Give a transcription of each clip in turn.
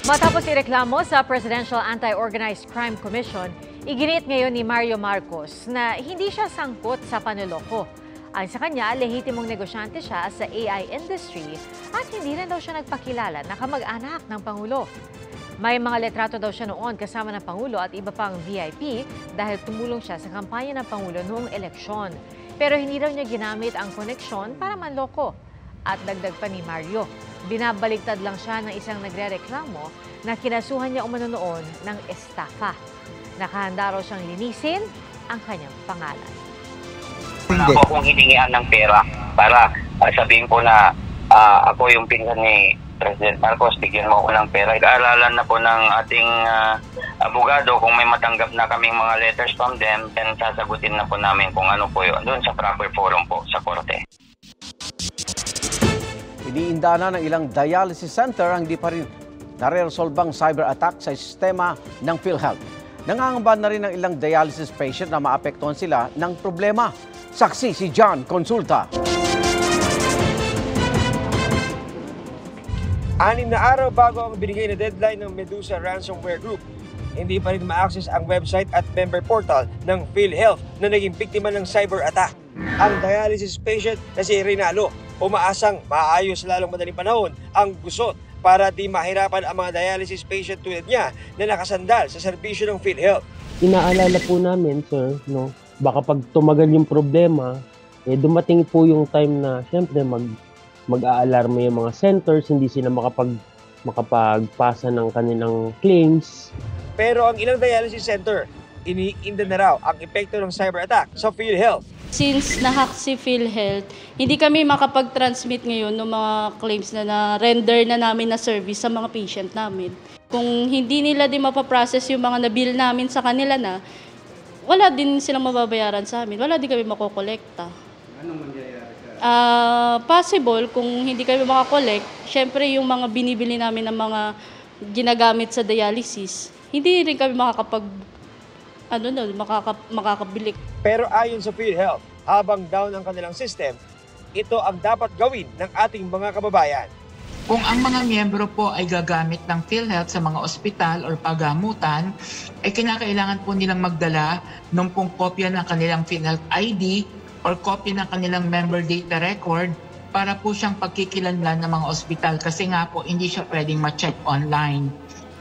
Matapos ireklamo sa Presidential Anti-Organized Crime Commission, iginit ngayon ni Mario Marcos na hindi siya sangkot sa panloloko. Ayon sa kanya, lehitimong negosyante siya sa AI industry at hindi rin daw siya nagpakilala na kamag-anak ng Pangulo. May mga letrato daw siya noon kasama ng Pangulo at iba pang VIP dahil tumulong siya sa kampanya ng Pangulo noong eleksyon. Pero hindi daw niya ginamit ang koneksyon para manloko. At dagdag pa ni Mario, binabaligtad lang siya ng isang nagrereklamo na kinasuhan niya umano noon ng estafa. Nakahanda raw siyang linisin ang kanyang pangalan. Ako kung hiningian ng pera para sabihin ko na ako yung pinsan ni President Marcos, bigyan mo ako ng pera. Kaalalan na po ng ating abogado kung may matanggap na kaming mga letters from them, then sasagutin na po namin kung ano po yun doon sa proper forum po sa korte. Iniinda na ng ilang dialysis center ang di pa rin nare-resolbang cyber attack sa sistema ng PhilHealth. Nangangamba na rin ng ilang dialysis patient na maapektuhan sila ng problema. Saksi si John Consulta. 6 na araw bago ang binigay na deadline ng Medusa Ransomware Group, hindi pa rin ma-access ang website at member portal ng PhilHealth na naging biktima ng cyber attack. Ang dialysis patient na si Rinalo, umaasang maayos lalong madaling panahon ang gusot para di mahirapan ang mga dialysis patient tulad niya na nakasandal sa serbisyo ng PhilHealth. Inaalala po namin, sir, baka pag tumagal yung problema, dumating po yung time na siyempre mag-aalarma yung mga centers, hindi sila makapagpasa ng kanilang claims. Pero ang ilang dialysis center, iniinda na raw ang epekto ng cyber attack sa PhilHealth. Since nahack si PhilHealth, hindi kami makapag-transmit ngayon ng mga claims na na-render na namin na service sa mga patient namin. Kung hindi nila din mapaprocess yung mga na-bill namin sa kanila na, wala din silang mababayaran sa amin. Wala din kami makokolekta. Anong mangyayari ka? Possible, kung hindi kami makakollect, syempre yung mga binibili namin ng mga ginagamit sa dialysis, hindi rin kami makakabili. Pero ayon sa PhilHealth, habang down ang kanilang system, ito ang dapat gawin ng ating mga kababayan. Kung ang mga miyembro po ay gagamit ng PhilHealth sa mga ospital o pagamutan, ay kinakailangan po nilang magdala ng pong kopya ng kanilang PhilHealth ID or kopya ng kanilang member data record para po siyang pagkikilanlan ng mga ospital kasi nga po hindi siya pwedeng ma-check online.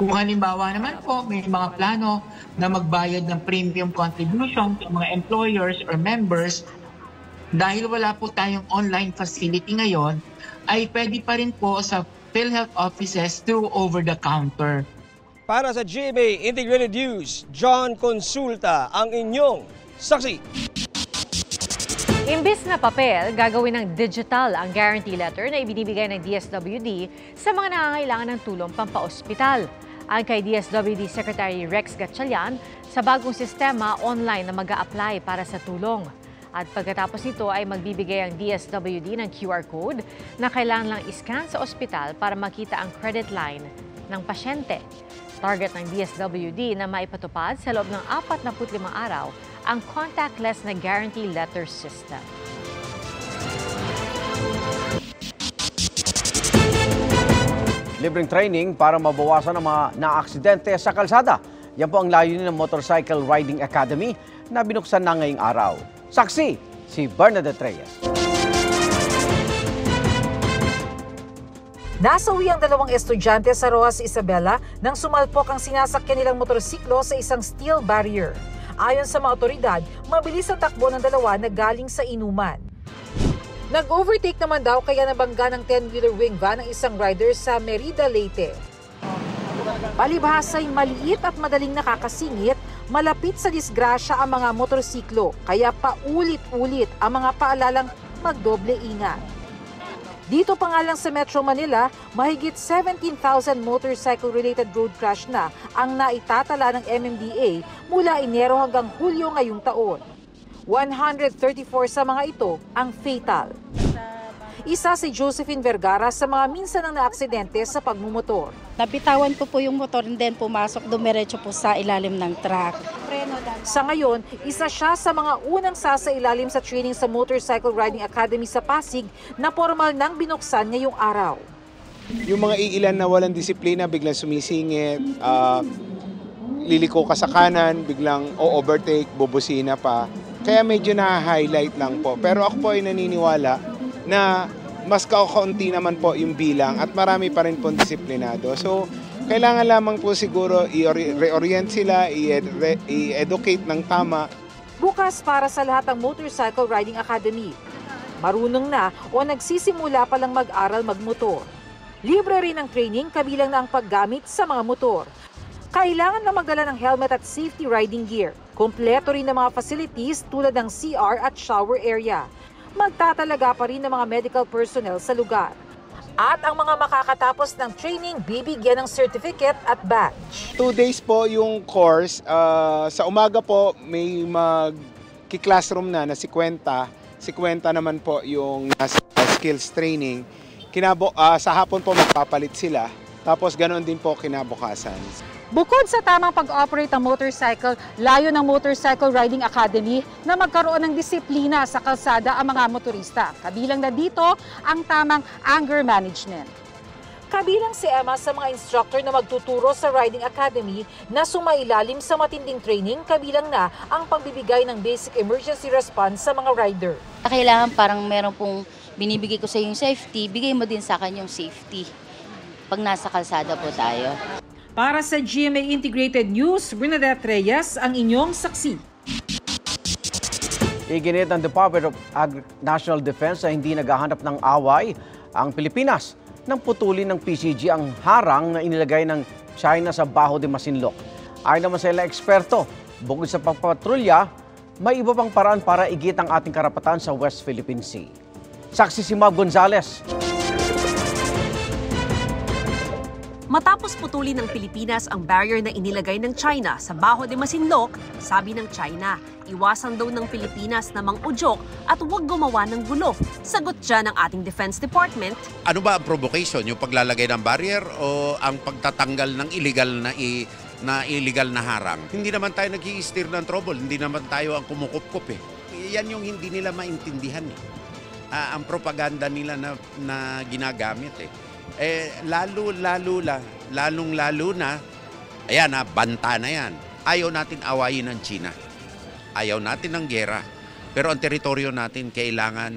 Kung halimbawa naman po may mga plano na magbayad ng premium contribution sa mga employers or members, dahil wala po tayong online facility ngayon, ay pwede pa rin po sa PhilHealth offices through over-the-counter. Para sa GMA Integrated News, John Consulta ang inyong saksi. Imbis na papel, gagawin ng digital ang guarantee letter na ibinibigay ng DSWD sa mga nangangailangan ng tulong pampaospital. Ang kay DSWD Secretary Rex Gatchalian, sa bagong sistema, online na mag-a-apply para sa tulong. At pagkatapos nito ay magbibigay ang DSWD ng QR code na kailangan lang iscan sa ospital para makita ang credit line ng pasyente. Target ng DSWD na maipatupad sa loob ng 45 araw ang contactless na guarantee letter system. Libreng training para mabawasan ang mga na-aksidente sa kalsada. Yan po ang layunin ng Motorcycle Riding Academy na binuksan na ngayong araw. Saksi, si Bernadette Reyes. Nasawi ang 2 estudyante sa Rojas Isabela nang sumalpok ang sinasakyan nilang motorsiklo sa isang steel barrier. Ayon sa mga otoridad, mabilis ang takbo ng 2 na galing sa inuman. Nag-overtake naman daw kaya nabangga ng 10-wheeler wing van ang isang rider sa Merida, Leyte. Palibhasa'y maliit at madaling nakakasingit, malapit sa disgrasya ang mga motorsiklo, kaya paulit-ulit ang mga paalalang magdoble ingat. Dito pa nga lang sa Metro Manila, mahigit 17,000 motorcycle-related road crash na ang naitatala ng MMDA mula Enero hanggang Hulyo ngayong taon. 134 sa mga ito ang fatal. Isa si Josephine Vergara sa mga minsan ang naaksidente sa pagmumotor. Nabitawan ko po yung motor and then pumasok dumiretso po sa ilalim ng truck. Sa ngayon, isa siya sa mga unang sasailalim sa training sa Motorcycle Riding Academy sa Pasig na formal nang binuksan ngayong araw. Yung mga iilan na walang disiplina, biglang sumisingit, liliko ka sa kanan, biglang o-overtake, bubusina pa. Kaya medyo na-highlight lang po. Pero ako po ay naniniwala na mas kaunti naman po yung bilang at marami pa rin po disiplinado. So, kailangan lamang po siguro i-reorient sila, i-educate ng tama. Bukas para sa lahat ang Motorcycle Riding Academy. Marunong na o nagsisimula pa lang mag-aral magmotor. Libre rin ang training kabilang na ang paggamit sa mga motor. Kailangan na magdala ng helmet at safety riding gear. Kompleto rin ng mga facilities tulad ng CR at shower area. Magtatalaga pa rin ng mga medical personnel sa lugar. At ang mga makakatapos ng training, bibigyan ng certificate at badge. 2 days po yung course. Sa umaga po may mag-classroom na 50. 50 naman po yung skills training. Sa hapon po magpapalit sila. Tapos ganoon din po kinabukasan. Bukod sa tamang pag-operate ng motorcycle, layo ng Motorcycle Riding Academy na magkaroon ng disiplina sa kalsada ang mga motorista. Kabilang na dito ang tamang anger management. Kabilang si Emma sa mga instructor na magtuturo sa Riding Academy na sumailalim sa matinding training, kabilang na ang pagbibigay ng basic emergency response sa mga rider. Kailangan parang meron pong binibigay ko sa yung safety, bigay mo din sa akin yung safety pag nasa kalsada po tayo. Para sa GMA Integrated News, Bernadette Reyes ang inyong saksi. Iginit ng Department of National Defense na hindi naghahanap ng away ang Pilipinas nang putulin ng PCG ang harang na inilagay ng China sa Baho de Masinloc. Ayon naman sa ilang eksperto, bukod sa pagpapatrolya, may iba pang paraan para igit ang ating karapatan sa West Philippine Sea. Saksi si Mab Gonzales. Matapos putulin ng Pilipinas ang barrier na inilagay ng China sa Baho de Masinloc, sabi ng China, iwasan daw ng Pilipinas na mang-udyok at huwag gumawa ng gulo. Sagot dyan ng ating Defense Department. Ano ba ang provocation? Yung paglalagay ng barrier o ang pagtatanggal ng illegal na harang? Hindi naman tayo nag-i-steer ng trouble, hindi naman tayo ang kumukup-kup eh. Yan yung hindi nila maintindihan eh. Ang propaganda nila na ginagamit eh. Lalong-lalo na, ayan banta na yan. Ayaw natin awayin ng China. Ayaw natin ng gera. Pero ang teritoryo natin kailangan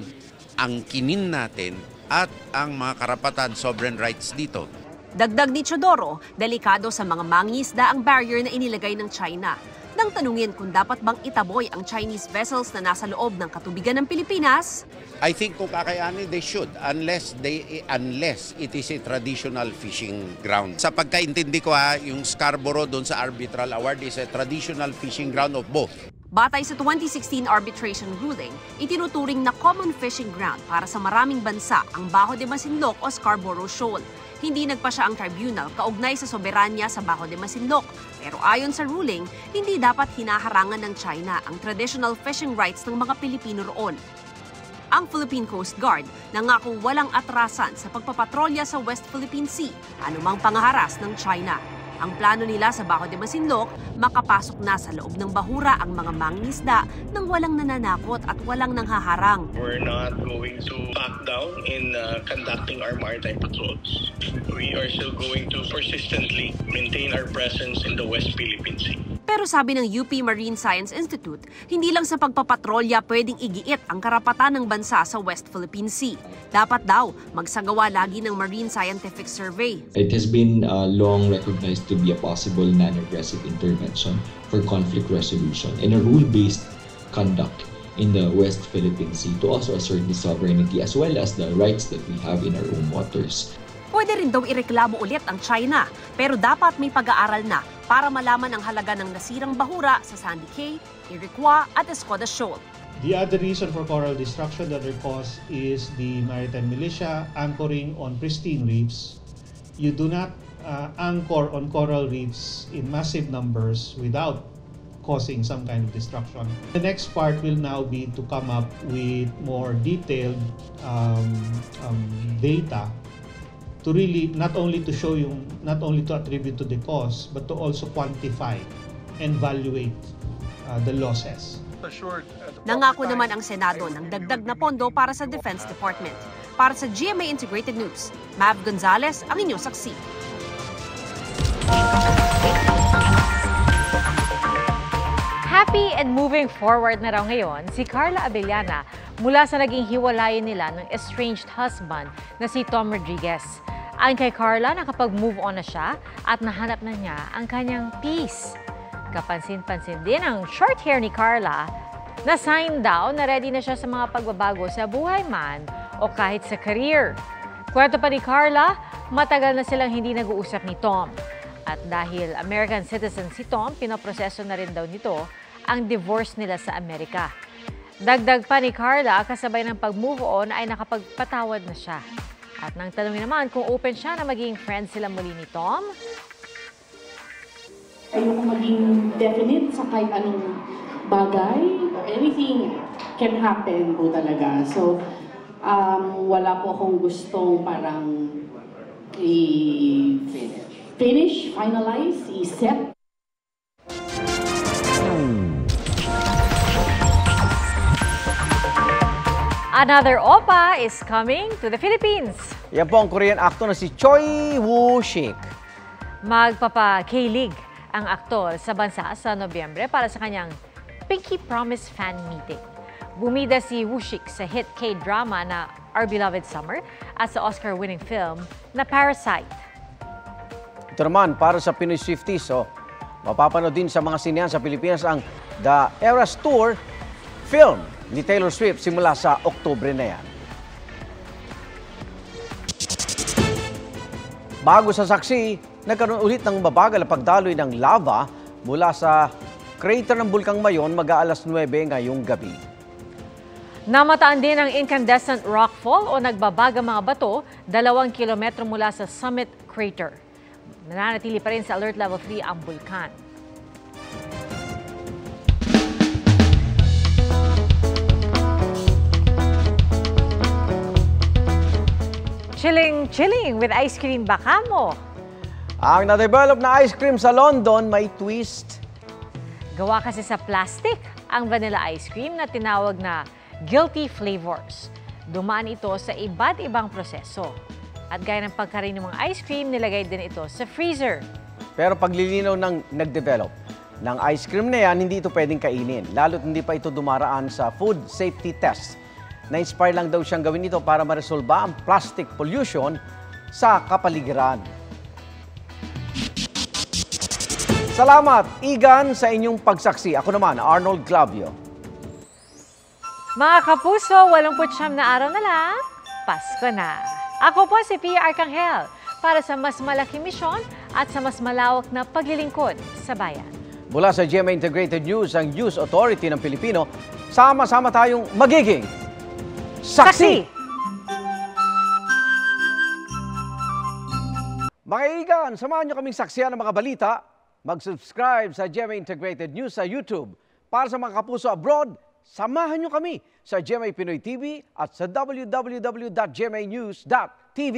angkinin natin at ang mga karapatan, sovereign rights dito. Dagdag ni Chodoro, delikado sa mga mangingisda ang barrier na inilagay ng China. Nang tanungin kung dapat bang itaboy ang Chinese vessels na nasa loob ng katubigan ng Pilipinas, I think kung kakayanin, they should unless it is a traditional fishing ground. Sa pagkaintindi ko yung Scarborough doon sa arbitral award is a traditional fishing ground of both. Batay sa 2016 arbitration ruling, itinuturing na common fishing ground para sa maraming bansa ang Baho de Masinloc o Scarborough Shoal. Hindi nagpasya ang tribunal kaugnay sa soberanya sa Baho de Masinloc. Pero ayon sa ruling, hindi dapat hinaharangan ng China ang traditional fishing rights ng mga Pilipino roon. Ang Philippine Coast Guard nangakong walang atrasan sa pagpapatrolya sa West Philippine Sea, anumang pangaharas ng China. Ang plano nila sa Baho de Masinloc, makapasok na sa loob ng bahura ang mga mangingisda nang walang nananakot at walang nanghaharang. We're not going to back down in conducting our maritime patrols. We are still going to persistently maintain our presence in the West Philippine Sea. Pero sabi ng UP Marine Science Institute, hindi lang sa pagpapatrolya pwedeng igiit ang karapatan ng bansa sa West Philippine Sea. Dapat daw magsagawa lagi ng Marine Scientific Survey. It has been long recognized to be a possible non-aggressive intervention for conflict resolution and a rule-based conduct in the West Philippine Sea to also assert the sovereignty as well as the rights that we have in our own waters. Pwede rin daw ireklamo ulit ang China, pero dapat may pag-aaral na para malaman ang halaga ng nasirang bahura sa Sandy Cay, Iroquois at Escoda Shoal. The other reason for coral destruction, the other cause, is the maritime militia anchoring on pristine reefs. You do not anchor on coral reefs in massive numbers without causing some kind of destruction. The next part will now be to come up with more detailed data to really not only to attribute to the cause, but to also quantify and evaluate the losses. Nangako naman ang Senado ng dagdag na pondo para sa Defense Department. Para sa GMA Integrated News, Mav Gonzalez ang inyong saksi. Happy and moving forward na raw ngayon si Carla Abellana mula sa naging hiwalayan nila ng estranged husband na si Tom Rodriguez. Ayon kay Carla, nakapag-move on na siya at nahanap na niya ang kanyang peace. Kapansin-pansin din ang short hair ni Carla na sign daw na ready na siya sa mga pagbabago sa buhay man o kahit sa career. Kwento pa ni Carla, matagal na silang hindi nag-uusap ni Tom. At dahil American citizen si Tom, pinoproseso na rin daw nito ang divorce nila sa Amerika. Dagdag pa ni Carla, kasabay ng pag-move on ay nakapagpatawad na siya. At nang tanungin naman kung open siya na maging friend sila muli ni Tom. Ayoko maging definite sa kahit anong bagay. Anything can happen po talaga. So, wala po akong gustong parang finish, finalize, i-set. Another OPA is coming to the Philippines. Yan po ang Korean actor na si Choi Woo-shik. Magpapa-K-League ang aktor sa bansa sa Nobyembre para sa kanyang Pinky Promise fan meeting. Bumida si Woo-shik sa hit K-drama na Our Beloved Summer at sa Oscar-winning film na Parasite. Ito naman, para sa Pinoy Swifties, mapapanood din sa mga sinehan sa Pilipinas ang The Eras Tour film ni Taylor Swift simula sa Oktubre na yan. Bago sa saksi, nagkaroon ulit ng mabagal na pagdaloy ng lava mula sa crater ng Bulkang Mayon mag-aalas 9 ngayong gabi. Namataan din ang incandescent rockfall o nagbabaga mga bato 2 kilometro mula sa Summit Crater. Nananatili pa rin sa Alert Level 3 ang bulkan. Chilling with ice cream baka mo. Ang na-develop na ice cream sa London may twist. Gawa kasi sa plastic ang vanilla ice cream na tinawag na guilty flavors. Dumaan ito sa iba't ibang proseso. At gaya ng pagkarin ng mga ice cream, nilagay din ito sa freezer. Pero paglilinaw ng nag-develop ng ice cream na yan, hindi ito pwedeng kainin. Lalo't hindi pa ito dumaraan sa food safety test. Na-inspire lang daw siyang gawin ito para maresolba ang plastic pollution sa kapaligiran. Salamat, Igan, sa inyong pagsaksi. Ako naman, Arnold Clavio. Mga kapuso, 89 na araw na lang, Pasko na. Ako po si Pia Arcangel para sa mas malaking misyon at sa mas malawak na paglilingkod sa bayan. Mula sa GMA Integrated News, ang News Authority ng Pilipino, sama-sama tayong magiging saksi! Mga Igan, samahan nyo kaming saksiyan ng mga balita. Mag-subscribe sa GMA Integrated News sa YouTube. Para sa mga kapuso abroad, samahan nyo kami sa GMA Pinoy TV at sa www.gmanews.tv.